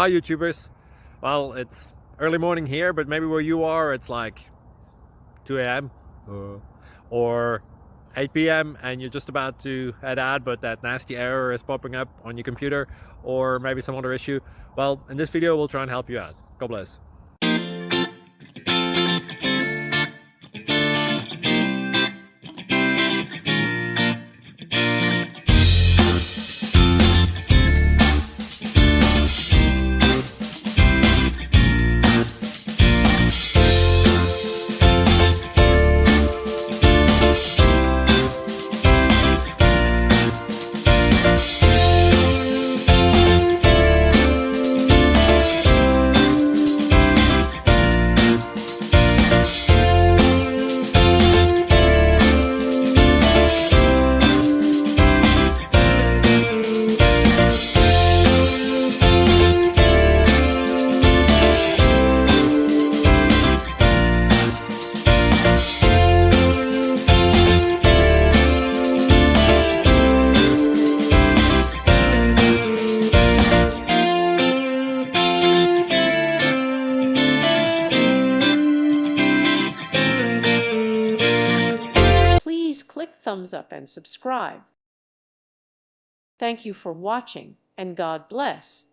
Hi YouTubers. Well, it's early morning here, but maybe where you are it's like 2 a.m. or 8 p.m. and you're just about to head out, but that nasty error is popping up on your computer, or maybe some other issue. Well, in this video we'll try and help you out. God bless. Please click thumbs up and subscribe. Thank you for watching, and God bless.